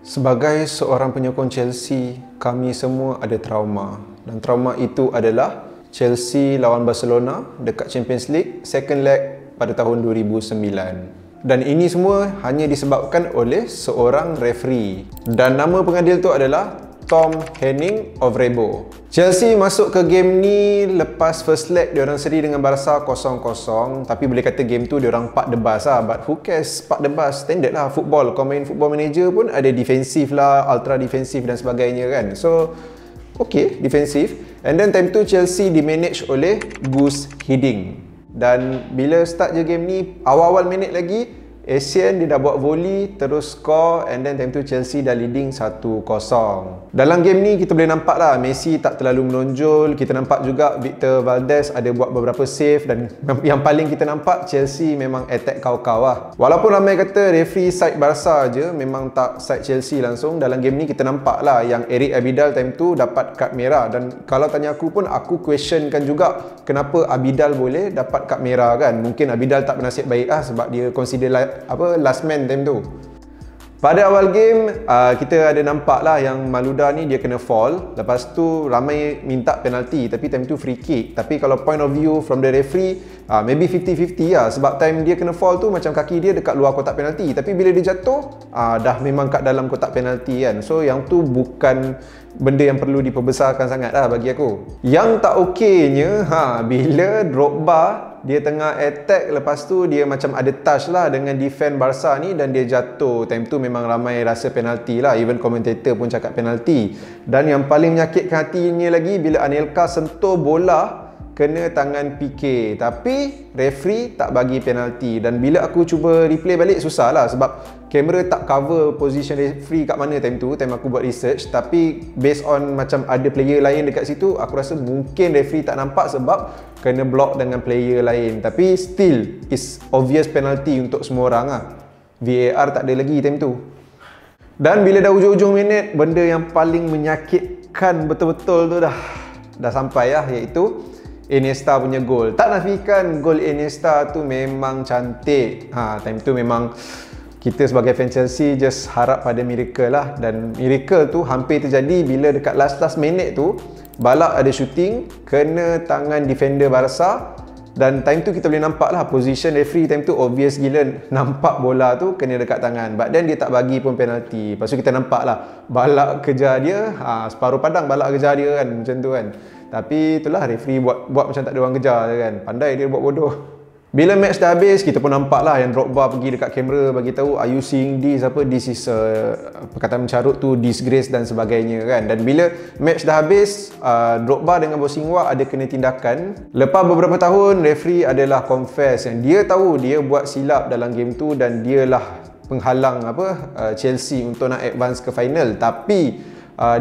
Sebagai seorang penyokong Chelsea, kami semua ada trauma. Dan trauma itu adalah Chelsea lawan Barcelona dekat Champions League second leg pada tahun 2009. Dan ini semua hanya disebabkan oleh seorang referee. Dan nama pengadil tu adalah Tom Henning of Rebo. Chelsea masuk ke game ni lepas first leg diorang seri dengan Barca 0-0, tapi boleh kata game tu diorang park the bus lah. But who cares, park the bus, standard lah football. Kau main football manager pun ada defensif lah, ultra defensif dan sebagainya kan. So okay, defensif. And then time tu Chelsea dimanage oleh Gus Hiddink. Dan bila start je game ni, awal-awal minit lagi Essien dia dah buat volley, terus score, and then time tu Chelsea dah leading 1-0. Dalam game ni kita boleh nampak lah Messi tak terlalu menonjol. Kita nampak juga Victor Valdez ada buat beberapa save, dan yang paling kita nampak Chelsea memang attack kau-kau lah. Walaupun ramai kata referee side Barca je, memang tak side Chelsea langsung. Dalam game ni kita nampak lah yang Eric Abidal time tu dapat kad merah, dan kalau tanya aku pun aku questionkan juga kenapa Abidal boleh dapat kad merah kan. Mungkin Abidal tak bernasib baik lah sebab dia consider last man time tu. Pada awal game kita ada nampak lah yang Malouda ni dia kena fall. Lepas tu ramai minta penalti, tapi time tu free kick. Tapi kalau point of view from the referee, maybe 50-50 lah. Sebab time dia kena fall tu macam kaki dia dekat luar kotak penalti, tapi bila dia jatuh dah memang kat dalam kotak penalti kan. So yang tu bukan benda yang perlu diperbesarkan sangat lah bagi aku. Yang tak okeynya bila Drogba dia tengah attack, lepas tu dia macam ada touch lah dengan defend Barca ni dan dia jatuh. Time tu memang ramai rasa penalti lah, even commentator pun cakap penalti. Dan yang paling menyakitkan hatinya lagi bila Anelka sentuh bola kena tangan PK, tapi referee tak bagi penalti. Dan bila aku cuba replay balik susah lah sebab kamera tak cover position referee kat mana time tu, time aku buat research. Tapi based on macam ada player lain dekat situ, aku rasa mungkin referee tak nampak sebab kena block dengan player lain. Tapi still is obvious penalty untuk semua orang lah. VAR tak ada lagi time tu. Dan bila dah hujung-hujung minit, benda yang paling menyakitkan betul-betul tu dah sampai lah, iaitu Iniesta punya gol. Tak nafikan gol Iniesta tu memang cantik. Time tu memang kita sebagai fan Chelsea just harap pada miracle lah. Dan miracle tu hampir terjadi bila dekat last minute tu Balak ada shooting kena tangan defender Barca. Dan time tu kita boleh nampak lah position referee time tu obvious gila, nampak bola tu kena dekat tangan, but then dia tak bagi pun penalti. Lepas tu kita nampak lah Balak kejar dia, separuh padang Balak kejar dia kan, macam tu kan. Tapi itulah referee buat macam tak ada orang kejar je kan. Pandai dia buat bodoh. Bila match dah habis, kita pun nampak lah yang Drogba pergi dekat kamera bagi tahu, are you seeing this? This is perkataan mencarut tu, disgrace dan sebagainya kan. Dan bila match dah habis, Drogba dengan Bosingwa ada kena tindakan. Lepas beberapa tahun, referee adalah confess yang dia tahu dia buat silap dalam game tu dan dialah penghalang Chelsea untuk nak advance ke final. Tapi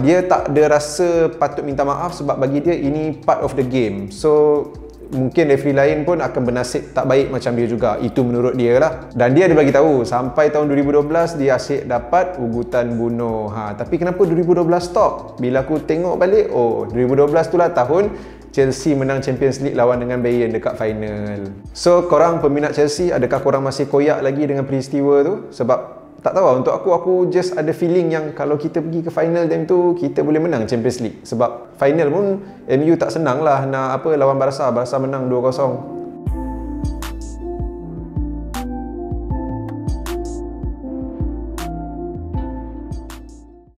dia tak ada rasa patut minta maaf sebab bagi dia ini part of the game. So mungkin referee lain pun akan bernasib tak baik macam dia juga. Itu menurut dia lah. Dan dia ada bagi tahu sampai tahun 2012 dia asyik dapat ugutan bunuh. Tapi kenapa 2012 stop? Bila aku tengok balik, 2012 tu lah tahun Chelsea menang Champions League lawan dengan Bayern dekat final. So korang peminat Chelsea, adakah korang masih koyak lagi dengan peristiwa tu? Sebab tak tahu lah, untuk aku just ada feeling yang kalau kita pergi ke final time tu, kita boleh menang Champions League. Sebab final pun MU tak senang lah nak lawan Barca menang 2-0.